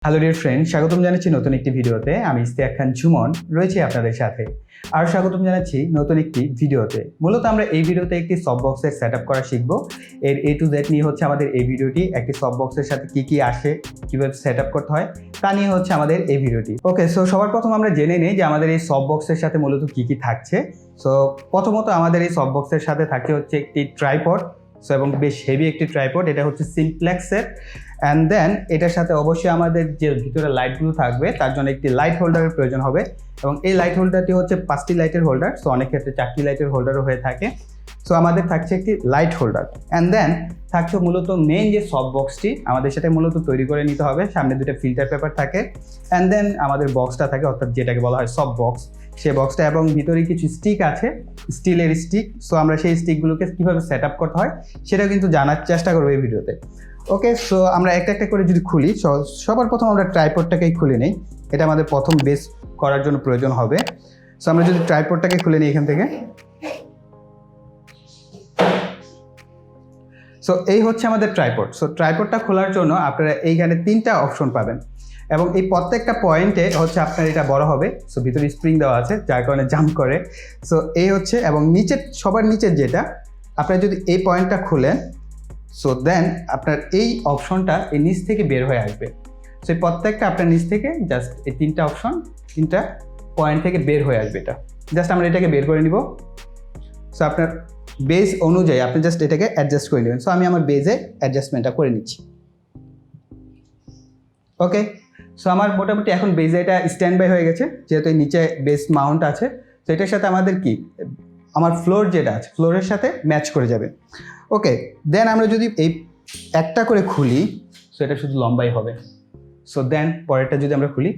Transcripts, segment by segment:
Hello dear friend, স্বাগতম জানাচ্ছি নতুন একটি ভিডিওতে। আমি ইস্তিয়াক খান ঝুমন রয়েছি আপনাদের সাথে। আর স্বাগতম জানাচ্ছি নতুন একটি ভিডিওতে। মূলত আমরা এই ভিডিওতে একটি সফট বক্সের সেটআপ করা শিখব। এর A to Z নিয়ে হচ্ছে আমাদের এই ভিডিওটি। একটি সফট বক্সের সাথে কি আসে, কিভাবে সেটআপ করতে হয় তা নিয়ে হচ্ছে আমাদের এই ভিডিওটি। ওকে, সো সবার প্রথম আমরা জেনে নিই যে আমাদের এই সফট বক্সের সাথে মূলত কি থাকছে। সো প্রথমত আমাদের এই সফট বক্সের সাথে থাকে হচ্ছে একটি ট্রাইপড। সো এবং বেশ হেভি একটি ট্রাইপড, এটা হচ্ছে সিমপ্লেক্সের। অ্যান্ড দেন এটার সাথে অবশ্যই আমাদের যে ভিতরে লাইটগুলো থাকবে তার জন্য একটি লাইট হোল্ডারের প্রয়োজন হবে, এবং এই লাইট হোল্ডারটি হচ্ছে 5টি লাইটের হোল্ডার। সো অনেক ক্ষেত্রে 4টি লাইটের হোল্ডারও হয়ে থাকে। সো আমাদের থাকছে একটি লাইট হোল্ডার। অ্যান্ড দেন থাকছে মূলত মেইন যে সফট বক্সটি, আমাদের সেটা মূলত তৈরি করে নিতে হবে। সামনে দুটো ফিল্টার পেপার থাকে। অ্যান্ড দেন আমাদের বক্সটা থাকে, অর্থাৎ যেটাকে বলা হয় সফট বক্স, সেই বক্সটা, এবং ভিতরে কিছু স্টিক আছে, স্টিলের স্টিক। সো আমরা সেই স্টিকগুলোকে কীভাবে সেট আপ করতে হয় সেটা কিন্তু জানার চেষ্টা করবো এই ভিডিওতে। ওকে, সো আমরা একটা একটা করে যদি খুলি, সবার প্রথম আমরা ট্রাইপডটাকেই খুলে নিই। এটা আমাদের প্রথম বেস করার জন্য প্রয়োজন হবে। সো আমরা যদি ট্রাইপডটাকে খুলে নিই এখান থেকে। সো এই হচ্ছে আমাদের ট্রাইপড। সো ট্রাইপডটা খোলার জন্য আপনারা এইখানে 3টা অপশন পাবেন, এবং এই প্রত্যেকটা পয়েন্টে হচ্ছে আপনার এটা বড় হবে। সো ভিতরে স্প্রিং দেওয়া আছে যার কারণে জাম্প করে। সো এই হচ্ছে, এবং নিচের সবার নিচের যেটা, আপনারা যদি এই পয়েন্টটা খুলেন, সো দেন আপনার এই অপশনটা এই নিচ থেকে বের হয়ে আসবে। সো এই প্রত্যেকটা আপনার নিচ থেকে জাস্ট এই 3টা অপশন, 3টা পয়েন্ট থেকে বের হয়ে আসবে। এটা জাস্ট আমরা এটাকে বের করে নিব। সো আপনার বেস অনুযায়ী আপনি জাস্ট এটাকে অ্যাডজাস্ট করে নেবেন। সো আমি আমার বেজে অ্যাডজাস্টমেন্টটা করে নিচ্ছি। ওকে, সো আমার মোটামুটি এখন বেজে এটা স্ট্যান্ড বাই হয়ে গেছে, যেহেতু এই নিচে বেস মাউন্ট আছে। তো এটার সাথে আমাদের কি, আমার ফ্লোর যেটা আছে ফ্লোরের সাথে ম্যাচ করে যাবে। ওকে, দেন আমরা যদি এই একটা করে খুলি, সো এটা শুধু লম্বাই হবে। সো দেন পরেরটা যদি আমরা খুলি,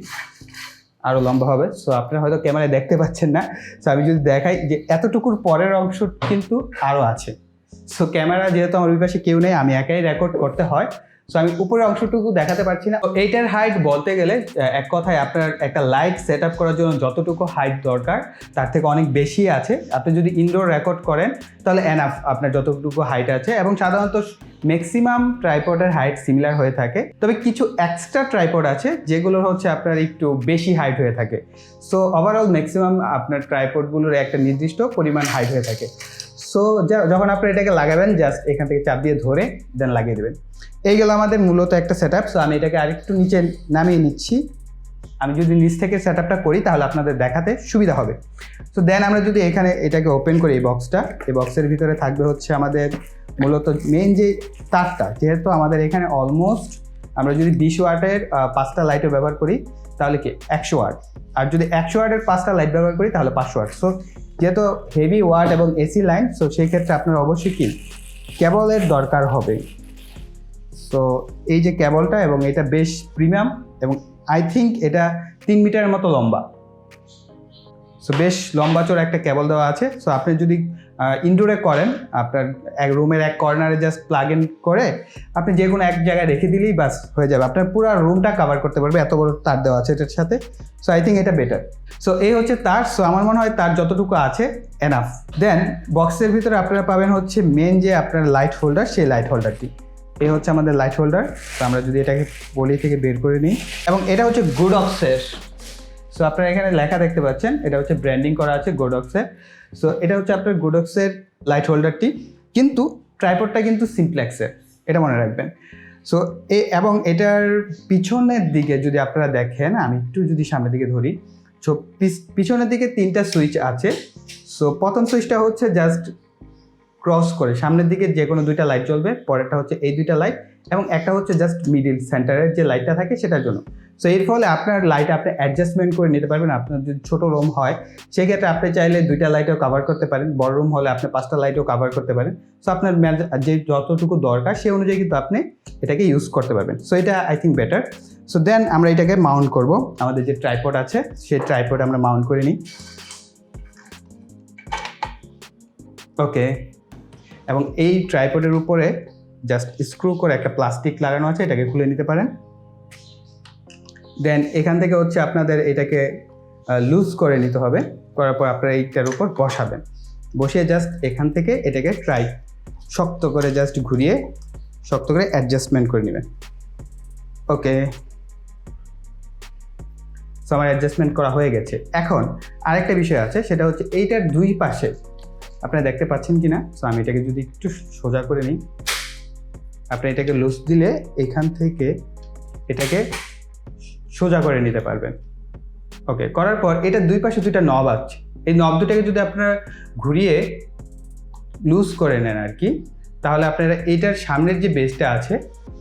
আরও লম্বা হবে। সো আপনারা হয়তো ক্যামেরায় দেখতে পাচ্ছেন না। সো আমি যদি দেখাই যে এতটুকুর পরের অংশ কিন্তু আরও আছে। সো ক্যামেরা যেহেতু আমার ওই পাশে কেউ নেই, আমি একাই রেকর্ড করতে হয়। সো আমি উপরের অংশটুকু দেখাতে পারছি না। এইটার হাইট বলতে গেলে এক কথায় আপনার একটা লাইট সেট আপ করার জন্য যতটুকু হাইট দরকার তার থেকে অনেক বেশি আছে। আপনি যদি ইনডোর রেকর্ড করেন তাহলে এনাফ আপনার যতটুকু হাইট আছে, এবং সাধারণত ম্যাক্সিমাম ট্রাইপডের হাইট সিমিলার হয়ে থাকে। তবে কিছু এক্সট্রা ট্রাইপড আছে যেগুলো হচ্ছে আপনার একটু বেশি হাইট হয়ে থাকে। সো ওভারঅল ম্যাক্সিমাম আপনার ট্রাইপডগুলোর একটা নির্দিষ্ট পরিমাণ হাইট হয়ে থাকে। সো যখন আপনি এটাকে লাগাবেন, জাস্ট এখান থেকে চাপ দিয়ে ধরে দেন লাগিয়ে দেবেন। এই গেল আমাদের মূলত একটা সেট আপ। সো আমি এটাকে আরেকটু নিচে নামিয়ে নিচ্ছি। আমি যদি নিচ থেকে সেট আপটা করি তাহলে আপনাদের দেখাতে সুবিধা হবে। সো দেন আমরা যদি এখানে এটাকে ওপেন করি, এই বক্সটা, এই বক্সের ভিতরে থাকবে হচ্ছে আমাদের মূলত মেইন যে তারটা। যেহেতু আমাদের এখানে অলমোস্ট আমরা যদি 20 ওয়াটের 5টা লাইটও ব্যবহার করি তাহলে কি 100 ওয়াট, আর যদি 100 ওয়াটের 5টা লাইট ব্যবহার করি তাহলে 500 ওয়াট। সো যেহেতু হেভি ওয়াট এবং এসি লাইন, সো সেই ক্ষেত্রে আপনার অবশ্যই কি কেবলের দরকার হবে। সো এই যে কেবলটা, এবং এটা বেশ প্রিমিয়াম, এবং আই থিঙ্ক এটা 3 মিটারের মতো লম্বা। সো বেশ লম্বা চোর একটা কেবল দেওয়া আছে। সো আপনি যদি ইনডোরে করেন, আপনার এক রুমের এক কর্নারে জাস্ট প্লাগ ইন করে আপনি যে কোনো এক জায়গায় রেখে দিলেই বাস হয়ে যাবে, আপনার পুরো রুমটা কভার করতে পারবে। এত বড় তার দেওয়া আছে এটার সাথে। সো আই থিঙ্ক এটা বেটার। সো এই হচ্ছে তার। সো আমার মনে হয় তার যতটুকু আছে এনাফ। দেন বক্সের ভিতরে আপনারা পাবেন হচ্ছে মেন যে আপনার লাইট হোল্ডার, সেই লাইট হোল্ডারটি। এই হচ্ছে আমাদের লাইট হোল্ডার। তো আমরা যদি এটাকে পলি থেকে বের করে নিই, এবং এটা হচ্ছে গোডক্সের। সো আপনারা এখানে লেখা দেখতে পাচ্ছেন, এটা হচ্ছে ব্র্যান্ডিং করা আছে গোডক্সের। সো এটা হচ্ছে আপনার গোডক্সের লাইট হোল্ডারটি, কিন্তু ট্রাইপডটা কিন্তু সিমপ্লেক্সের, এটা মনে রাখবেন। সো এবং এটার পিছনের দিকে যদি আপনারা দেখেন, আমি একটু যদি সামনের দিকে ধরি, সো পিছনের দিকে 3টা সুইচ আছে। সো প্রথম সুইচটা হচ্ছে জাস্ট ক্রস করে সামনের দিকে যে কোনো 2টা লাইট জ্বলবে, পরেরটা হচ্ছে এই 2টা লাইট, এবং একটা হচ্ছে জাস্ট মিডিল সেন্টারের যে লাইটটা থাকে সেটার জন্য। সো এর ফলে আপনার লাইট আপনি অ্যাডজাস্টমেন্ট করে নিতে পারবেন। আপনার যদি ছোটো রুম হয় সেক্ষেত্রে আপনি চাইলে 2টা লাইটও কভার করতে পারেন, বড় রুম হলে আপনি 5টা লাইটও কভার করতে পারেন। সো আপনার যে যতটুকু দরকার সেই অনুযায়ী কিন্তু আপনি এটাকে ইউজ করতে পারবেন। সো এটা I think better. So then আমরা এটাকে মাউন্ট করব। আমাদের যে ট্রাইপড আছে সেই ট্রাইপড আমরা মাউন্ট করে নিই। ওকে, এবং এই ট্রাইপডের উপরে জাস্ট স্ক্রু করে একটা প্লাস্টিক লাগানো আছে, এটাকে খুলে নিতে পারেন। দেন এখান থেকে হচ্ছে আপনাদের এটাকে লুজ করে নিতে হবে। করার পর আপনারা এইটার উপর বসাবেন, বসিয়ে জাস্ট এখান থেকে এটাকে শক্ত করে জাস্ট ঘুরিয়ে শক্ত করে অ্যাডজাস্টমেন্ট করে নেবেন। ওকে, আমার অ্যাডজাস্টমেন্ট করা হয়ে গেছে। এখন আরেকটা বিষয় আছে, সেটা হচ্ছে এইটার দুই পাশে আপনারা দেখতে পাচ্ছেন কি না। সো আমি এটাকে যদি একটু সোজা করে নিই, আপনি এটাকে লুজ দিলে এখান থেকে এটাকে সোজা করে নিতে পারবেন। ওকে, করার পর এটার দুই পাশে দুইটা নব আছে, এই নব দুটাকে যদি আপনারা ঘুরিয়ে লুজ করে নেন আর কি, তাহলে আপনারা এইটার সামনের যে বেসটা আছে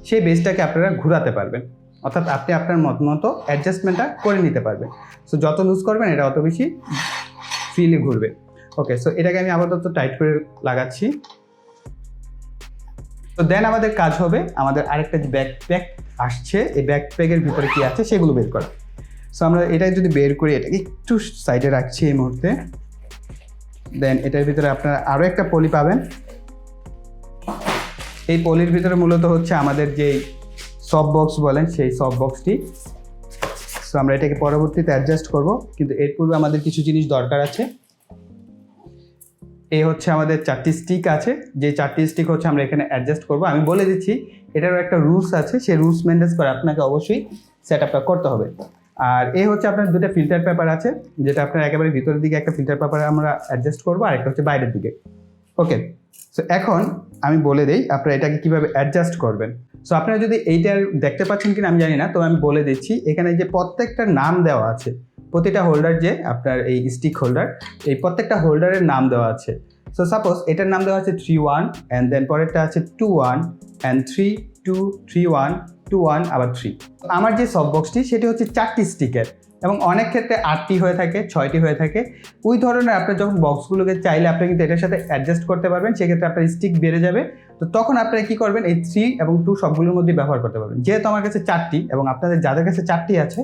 সেই বেসটাকে আপনারা ঘোরাতে পারবেন, অর্থাৎ আপনি আপনার মতো অ্যাডজাস্টমেন্টটা করে নিতে পারবেন। সো যত লুজ করবেন এটা অত বেশি ফ্রিলি ঘুরবে। ওকে, সো এটাকে আমি আপাতত টাইট করে লাগাচ্ছি। তো দেন আমাদের কাজ হবে আমাদের আরেকটা যে ব্যাকপ্যাক আসছে, এই ব্যাকপ্যাকের ভিতরে কি আছে সেগুলো বের করা। সো আমরা এটাই যদি বের করি, এটাকে একটু সাইডে রাখছি এই মুহূর্তে। দেন এটার ভিতরে আপনারা আরও একটা পলি পাবেন। এই পলির ভিতরে মূলত হচ্ছে আমাদের যেই সফট বক্স বলেন সেই সফট বক্সটি। সো আমরা এটাকে পরবর্তীতে অ্যাডজাস্ট করব, কিন্তু এর পূর্বে আমাদের কিছু জিনিস দরকার আছে। এই হচ্ছে আমাদের 4টি স্টিক আছে, যে 4টি স্টিক হচ্ছে আমরা এখানে অ্যাডজাস্ট করব। আমি বলে দিচ্ছি এটারও একটা রুলস আছে, সেই রুলস মেনটেন করে আপনাকে অবশ্যই সেট আপটা করতে হবে। আর এই হচ্ছে আপনার দুটো ফিল্টার পেপার আছে, যেটা আপনার একেবারে ভিতরের দিকে একটা ফিল্টার পেপার আমরা অ্যাডজাস্ট করবো, আর একটা হচ্ছে বাইরের দিকে। ওকে, সো এখন আমি বলে দিই আপনারা এটাকে কীভাবে অ্যাডজাস্ট করবেন। সো আপনারা যদি এইটার দেখতে পাচ্ছেন কিনা আমি জানি না, তো আমি বলে দিচ্ছি এখানে যে প্রত্যেকটা নাম দেওয়া আছে, প্রতিটা হোল্ডার যে আপনার এই স্টিক হোল্ডার, এই প্রত্যেকটা হোল্ডারের নাম দেওয়া আছে। সো সাপোজ এটার নাম দেওয়া আছে 3-1, অ্যান্ড দেন পরেরটা আছে 2-1 অ্যান্ড 3-2, 3-1, 2-1 আবার 3। আমার যে সফট বক্সটি সেটি হচ্ছে 4টি স্টিকের, এবং অনেক ক্ষেত্রে 8টি হয়ে থাকে, 6টি হয়ে থাকে। ওই ধরনের আপনার যখন বক্সগুলোকে চাইলে আপনি কিন্তু এটার সাথে অ্যাডজাস্ট করতে পারবেন, সেক্ষেত্রে আপনার স্টিক বেড়ে যাবে। তো তখন আপনারা কী করবেন, এই 3 এবং 2 সবগুলোর মধ্যে ব্যবহার করতে পারবেন। যেহেতু আমার কাছে 4টি এবং আপনাদের যাদের কাছে 4টি আছে,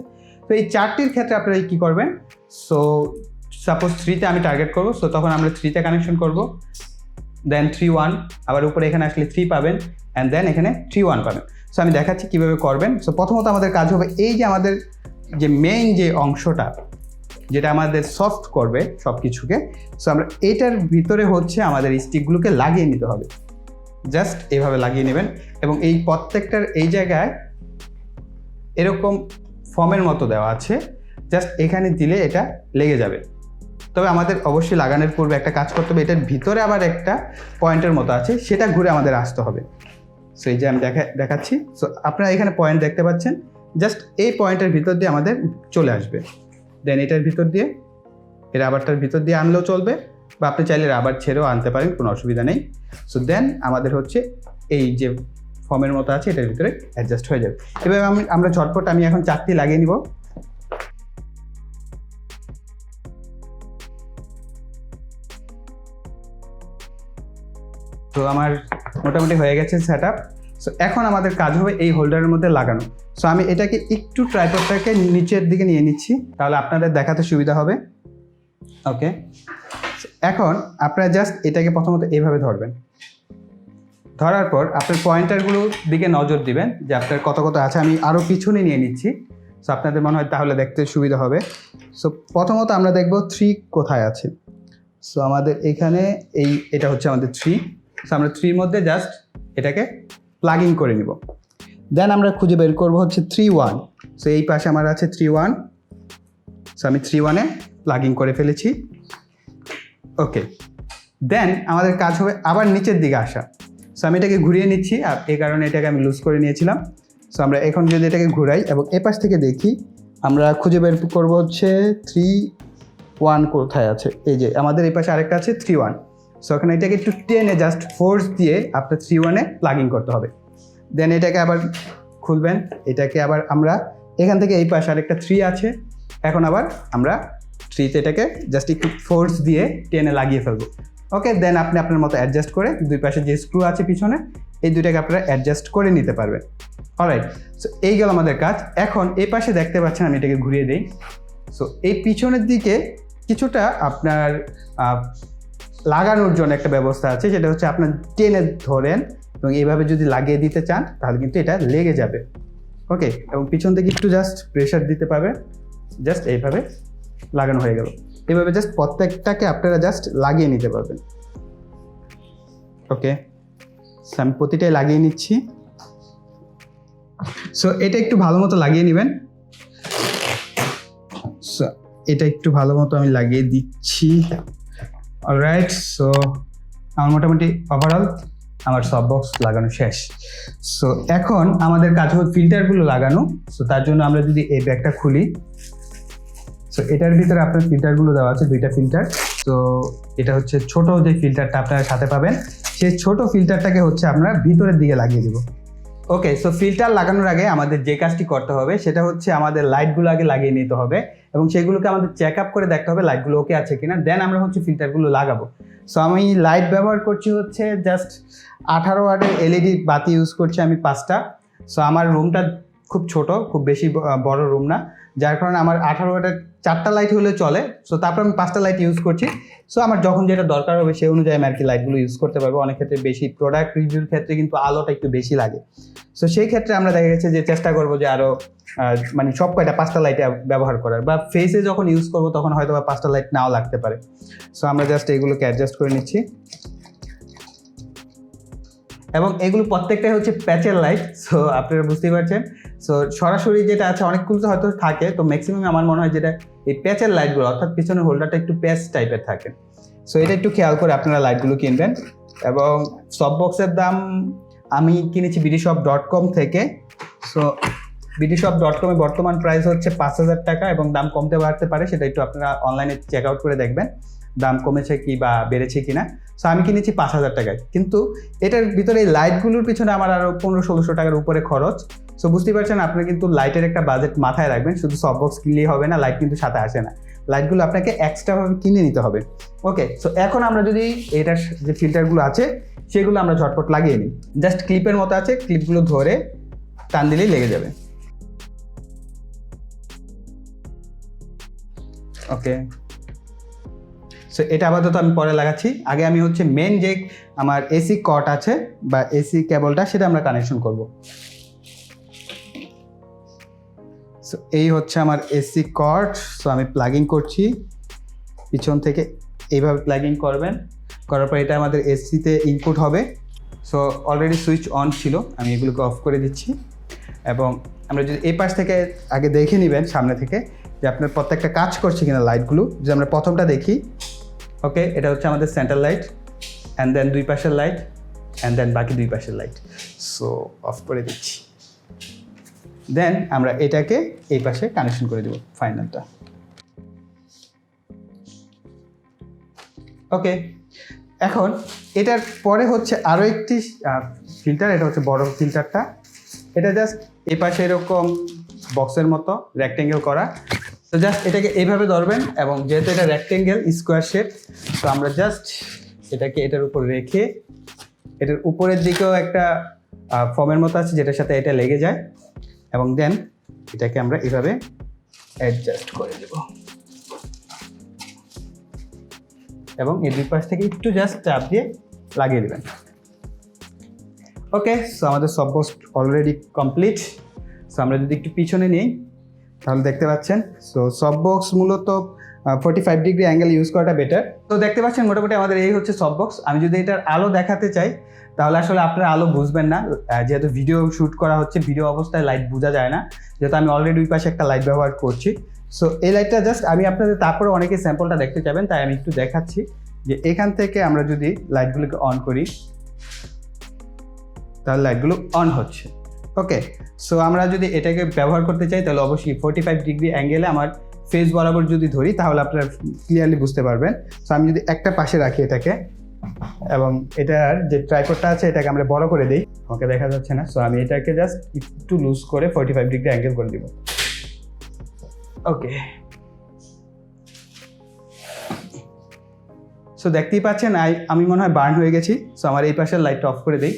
তো এই 4টির ক্ষেত্রে আপনারা কী করবেন, সো সাপোজ 3তে আমি টার্গেট করবো, সো তখন আমরা 3তে কানেকশন করব, দেন 3-1, আবার উপরে এখানে আসলে 3 পাবেন, অ্যান্ড দেন এখানে 3-1 পাবেন। সো আমি দেখাচ্ছি কীভাবে করবেন। সো প্রথমত আমাদের কাজ হবে এই যে আমাদের যে মেইন যে অংশটা, যেটা আমাদের সফট করবে সব কিছুকে, সো আমরা এটার ভিতরে হচ্ছে আমাদের স্টিকগুলোকে লাগিয়ে নিতে হবে। জাস্ট এভাবে লাগিয়ে নেবেন, এবং এই প্রত্যেকটার এই জায়গায় এরকম ফর্মের মতো দেওয়া আছে, জাস্ট এখানে দিলে এটা লেগে যাবে। তবে আমাদের অবশ্যই লাগানোর পূর্বে একটা কাজ করতে হবে, এটার ভিতরে আবার একটা পয়েন্টের মতো আছে, সেটা ঘুরে আমাদের আসতে হবে। সো এই যে আমি দেখাচ্ছি। সো আপনারা এখানে পয়েন্ট দেখতে পাচ্ছেন, জাস্ট এই পয়েন্টের ভিতর দিয়ে আমাদের চলে আসবে। দেন এটার ভিতর দিয়ে, এর রাবারটার ভিতর দিয়ে আনলেও চলবে, বা আপনি চাইলে রাবার ছেড়েও আনতে পারেন, কোনো অসুবিধা নেই। সো দেন আমাদের হচ্ছে এই যে ফর্মের মতো আছে এটার ভিতরে অ্যাডজাস্ট হয়ে যাবে। এভাবে আমরা ঝটপট আমি এখন 4টি লাগিয়ে নিব। তো আমার মোটামুটি হয়ে গেছে সেট আপ। সো এখন আমাদের কাজ হবে এই হোল্ডারের মধ্যে লাগানো। সো আমি এটাকে একটু ট্রাইপডটাকে নিচের দিকে নিয়ে নিচ্ছি, তাহলে আপনাদের দেখাতে সুবিধা হবে। ওকে, এখন আপনারা জাস্ট এটাকে প্রথমত এইভাবে ধরবেন, ধরার পর আপনার পয়েন্টারগুলোর দিকে নজর দিবেন যে আপনার কত কত আছে। আমি আরও পিছনে নিয়ে নিচ্ছি, সো আপনাদের মনে হয় তাহলে দেখতে সুবিধা হবে। সো প্রথমত আমরা দেখব 3 কোথায় আছে। সো আমাদের এখানে এটা হচ্ছে আমাদের 3। সো আমরা 3-র মধ্যে জাস্ট এটাকে প্লাগিং করে নিব। দেন আমরা খুঁজে বের করব হচ্ছে 3-1। সো এই পাশে আমার আছে 3-1। সো আমি 3-1-এ প্লাগিং করে ফেলেছি। ওকে, দেন আমাদের কাজ হবে আবার নিচের দিকে আসা। সো আমি এটাকে ঘুরিয়ে নিচ্ছি, আর এই কারণে এটাকে আমি লুজ করে নিয়েছিলাম। সো আমরা এখন যদি এটাকে ঘুরাই এবং এ পাশ থেকে দেখি, আমরা খুঁজে বের করব হচ্ছে 3-1 কোথায় আছে। এই যে আমাদের এই পাশে আরেকটা আছে 3-1। সো এখানে এটাকে একটু টেনে জাস্ট ফোর্স দিয়ে আপনার 3-1-এ প্লাগিং করতে হবে। দেন এটাকে আবার খুলবেন, এটাকে আবার আমরা এখান থেকে এই পাশে আরেকটা 3 আছে, এখন আবার আমরা 3-তে এটাকে জাস্ট একটু ফোর্স দিয়ে টেনে লাগিয়ে ফেলবো। ওকে, দেন আপনি আপনার মতো অ্যাডজাস্ট করে দুই পাশে যে স্ক্রু আছে পিছনে, এই দুইটাকে আপনারা অ্যাডজাস্ট করে নিতে পারবেন। অলরাইট, সো এই গেল আমাদের কাজ। এখন এই পাশে দেখতে পাচ্ছেন আমি এটাকে ঘুরিয়ে দিই। সো এই পিছনের দিকে কিছুটা আপনার লাগানোর জন্য একটা ব্যবস্থা আছে, সেটা হচ্ছে আপনার টেনে ধরেন এবং এইভাবে যদি লাগিয়ে দিতে চান তাহলে কিন্তু এটা লেগে যাবে। ওকে, এবং পিছন থেকে একটু জাস্ট প্রেশার দিতে পারবেন, জাস্ট এইভাবে লাগানো হয়ে গেল। এইভাবে জাস্ট প্রত্যেকটাকে আপনারা জাস্ট লাগিয়ে নিতে পারবেন। ওকে, আমি প্রতিটাই লাগিয়ে নিচ্ছি। সো এটা একটু ভালো মতো লাগিয়ে নেবেন। সো এটা একটু ভালো মতো আমি লাগিয়ে দিচ্ছি। অলরাইট, সো আমার মোটামুটি ওভারঅল আমার সব বক্স লাগানো শেষ। সো এখন আমাদের কাজ হলো ফিল্টারগুলো লাগানো। সো তার জন্য আমরা যদি এই ব্যাগটা খুলি, সো এটার ভিতরে আপনার ফিল্টারগুলো দেওয়া আছে, 2টা ফিল্টার। তো এটা হচ্ছে ছোট যে ফিল্টারটা আপনারা সাথে পাবেন, সেই ছোট ফিল্টারটাকে হচ্ছে আমরা ভিতরের দিকে লাগিয়ে দেবো। ওকে, সো ফিল্টার লাগানোর আগে আমাদের যে কাজটি করতে হবে সেটা হচ্ছে আমাদের লাইটগুলো আগে লাগিয়ে নিতে হবে এবং সেগুলোকে আমাদের চেক আপ করে দেখতে হবে লাইটগুলো ওকে আছে কিনা, দেন আমরা হচ্ছে ফিল্টারগুলো লাগাবো। সো আমি লাইট ব্যবহার করছি হচ্ছে জাস্ট 18 ওয়াটের এলইডি বাতি ইউজ করছি আমি 5টা। সো আমার রুমটা খুব ছোট, খুব বেশি বড় রুম না, যার কারণে আমার 18 ওয়াটের 4টা লাইট হলে চলে। সো তারপর আমি 5টা লাইট ইউজ করছি। সো আমার যখন যেটা দরকার হবে সেই অনুযায়ী আমি আর কি লাইটগুলো ইউজ করতে পারবো। অনেক ক্ষেত্রে বেশি প্রোডাক্ট রিভিউর ক্ষেত্রে কিন্তু আলোটা একটু বেশি লাগে। সো সেই ক্ষেত্রে আমরা দেখা গেছে যে চেষ্টা করবো যে আরও মানে সব কয়টা 5টা লাইট ব্যবহার করার, বা ফেসে যখন ইউজ করবো তখন হয়তো বা 5টা লাইট নাও লাগতে পারে। সো আমরা জাস্ট এগুলোকে অ্যাডজাস্ট করে নিচ্ছি এবং এগুলো প্রত্যেকটাই হচ্ছে প্যাচের লাইট। সো আপনারা বুঝতেই পারছেন। সো সরাসরি যেটা আছে অনেকগুলো তো হয়তো থাকে, তো ম্যাক্সিমাম আমার মনে হয় যেটা এই প্যাচের লাইটগুলো, অর্থাৎ পিছনের হোল্ডারটা একটু প্যাচ টাইপের থাকে। সো এটা একটু খেয়াল করে আপনারা লাইটগুলো কিনবেন। এবং সব বক্সের দাম আমি কিনেছি bdshop.com থেকে। সো bdshop.com এ বর্তমান প্রাইস হচ্ছে 5,000 টাকা এবং দাম কমতে বাড়তে পারে, সেটা একটু আপনারা অনলাইনে চেক আউট করে দেখবেন দাম কমেছে কি বা বেড়েছে কিনা। সো আমি কিনেছি 5,000 টাকায়, কিন্তু এটার ভিতরে এই লাইটগুলোর পিছনে আমার আরও 1500-1600 টাকার উপরে খরচ। সো বুঝতেই পারছেন, আপনি কিন্তু লাইটের একটা বাজেট মাথায় রাখবেন। শুধু সব বক্স কিনলেই হবে না, লাইট কিন্তু সাথে আসে না, লাইটগুলো আপনাকে এক্সট্রাভাবে কিনে নিতে হবে। ওকে, সো এখন আমরা যদি এটার যে ফিল্টারগুলো আছে সেগুলো আমরা ঝটপট লাগিয়ে নিই। জাস্ট ক্লিপের মতো আছে, ক্লিপগুলো ধরে টান দিলেই লেগে যাবে। ওকে, সো এটা আপাতত আমি পরে লাগাচ্ছি। আগে আমি হচ্ছে মেন যে আমার এসি কট আছে বা এসি কেবলটা, সেটা আমরা কানেকশন করব। সো এই হচ্ছে আমার এসি কট। সো আমি প্লাগিং করছি পিছন থেকে, এইভাবে প্লাগিং করবেন। করার পর এটা আমাদের এসিতে ইনপুট হবে। সো অলরেডি সুইচ অন ছিল, আমি এগুলোকে অফ করে দিচ্ছি। এবং আমরা যদি এই পাশ থেকে আগে দেখে নেবেন সামনে থেকে যে আপনার প্রত্যেকটা কাজ করছে কিনা লাইটগুলো। যে আমরা প্রথমটা দেখি, ওকে, এটা হচ্ছে আমাদের সেন্টার লাইট, অ্যান্ড দেন 2 পাশের লাইট, অ্যান্ড দেন বাকি 2 পাশের লাইট। সো অফ করে দিচ্ছি, দেন আমরা এটাকে এই পাশে কানেকশন করে দেব ফাইনালটা। ওকে, এখন এটার পরে হচ্ছে আরও একটি ফিল্টার, এটা হচ্ছে বড় ফিল্টারটা। এটা জাস্ট এই পাশে এরকম বক্সের মতো রেক্টেঙ্গেল করা। তো জাস্ট এটাকে এইভাবে ধরবেন এবং যেহেতু এটা রেক্টেঙ্গেল স্কোয়ার শেপ, তো আমরা জাস্ট এটাকে এটার উপর রেখে, এটার উপরের দিকেও একটা ফর্মের মতো আছে যেটার সাথে এটা লেগে যায়, এবং দেন এটাকে আমরা এইভাবে অ্যাডজাস্ট করে দেব এবং এই 2 পাশ থেকে একটু জাস্ট চাপ দিয়ে লাগিয়ে দেবেন। ওকে, সো আমাদের সব বক্স অলরেডি কমপ্লিট। সো আমরা যদি একটু পিছনে নিই তাহলে দেখতে পাচ্ছেন, সো সব বক্স মূলত 45 ডিগ্রি অ্যাঙ্গেল ইউজ করাটা বেটার। তো দেখতে পাচ্ছেন মোটামুটি আমাদের এই হচ্ছে সব বক্স। আমি যদি এটার আলো দেখাতে চাই তাহলে আসলে আপনারা আলো বুঝবেন না, যেহেতু ভিডিও শ্যুট করা হচ্ছে, ভিডিও অবস্থায় লাইট বোঝা যায় না, যেহেতু আমি অলরেডি 2 পাশে একটা লাইট ব্যবহার করছি। সো এই লাইটটা জাস্ট আমি আপনাদের, তারপরে অনেকে স্যাম্পলটা দেখতে চাবেন তাই আমি একটু দেখাচ্ছি যে এখান থেকে আমরা যদি লাইটগুলোকে অন করি তাহলে লাইটগুলো অন হচ্ছে। ওকে, সো আমরা যদি এটাকে ব্যবহার করতে চাই তাহলে অবশ্যই 45 ডিগ্রি অ্যাঙ্গেলে আমার ফেস বরাবর যদি ধরি তাহলে আপনারা ক্লিয়ারলি বুঝতে পারবেন। সো আমি যদি একটা পাশে রাখি এটাকে এবং এটার যে ট্রাইপডটা আছে এটাকে আমরা বড় করে দিই, আমাকে দেখা যাচ্ছে না। সো আমি এটাকে জাস্ট একটু লুজ করে 45 ডিগ্রি অ্যাঙ্গেল করে দিব। ওকে, সো দেখতেই পাচ্ছেন আমি মনে হয় বার্ন হয়ে গেছি। সো আমার এই পাশের লাইটটা অফ করে দিই,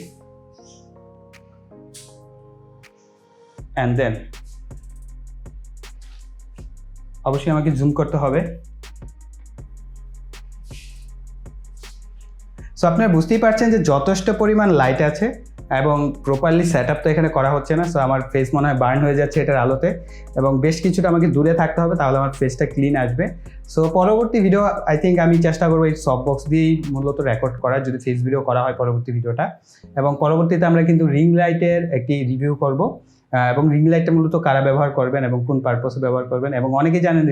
অ্যান্ড দেন অবশ্যই আমাকে জুম করতে হবে। সো আপনারা বুঝতেই পারছেন যে যথেষ্ট পরিমাণ লাইট আছে এবং প্রপারলি সেট আপ তো এখানে করা হচ্ছে না। সো আমার ফেস মনে হয় বার্ন হয়ে যাচ্ছে এটার আলোতে, এবং বেশ কিছুটা আমাকে দূরে থাকতে হবে তাহলে আমার ফেসটা ক্লিন আসবে। সো পরবর্তী ভিডিও আই থিঙ্ক আমি চেষ্টা করবো এই সব বক্স দিয়েই মূলত রেকর্ড করার, যদি ফেস ভিডিও করা হয় পরবর্তী ভিডিওটা। এবং পরবর্তীতে আমরা কিন্তু রিং লাইটের একটি রিভিউ করব এবং রিং লাইটটা মূলত কারা ব্যবহার করবেন এবং কোন পারপসে ব্যবহার করবেন, এবং অনেকে জানেন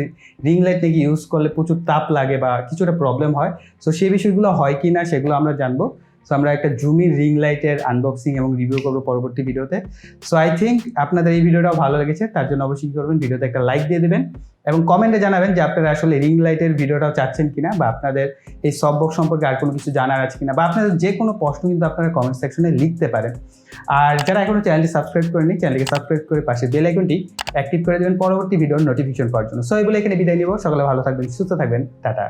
রিং লাইট নাকি ইউজ করলে প্রচুর তাপ লাগে বা কিছুটা প্রবলেম হয়। সো সেই বিষয়গুলো হয় কি না সেগুলো আমরা জানবো। সো আমরা একটা জুমি রিং লাইটের আনবক্সিং এবং রিভিউ করবো পরবর্তী ভিডিওতে। সো আই থিঙ্ক আপনাদের এই ভিডিওটাও ভালো লেগেছে, তার জন্য অবশ্যই কী করবেন, ভিডিওতে একটা লাইক দিয়ে দেবেন এবং কমেন্টে জানাবেন যে আপনারা আসলে রিং লাইটের ভিডিওটাও চাচ্ছেন কিনা, বা আপনাদের এই সব বক্স সম্পর্কে আর কোনো কিছু জানার আছে কিনা, বা আপনাদের যে কোনো প্রশ্ন কিন্তু আপনারা কমেন্ট সেকশনে লিখতে পারেন। আর যারা এখনো চ্যানেলটি সাবস্ক্রাইব করেনি, চ্যানেলকে সাবস্ক্রাইব করে পাশে বেল আইকনটি অ্যাক্টিভ করে দেবেন পরবর্তী ভিডিওর নোটিফিকেশন পাওয়ার জন্য। সো এই বলে এখানে বিদায় নিব। সকলে ভালো থাকবেন, সুস্থ থাকবেন, টাটা।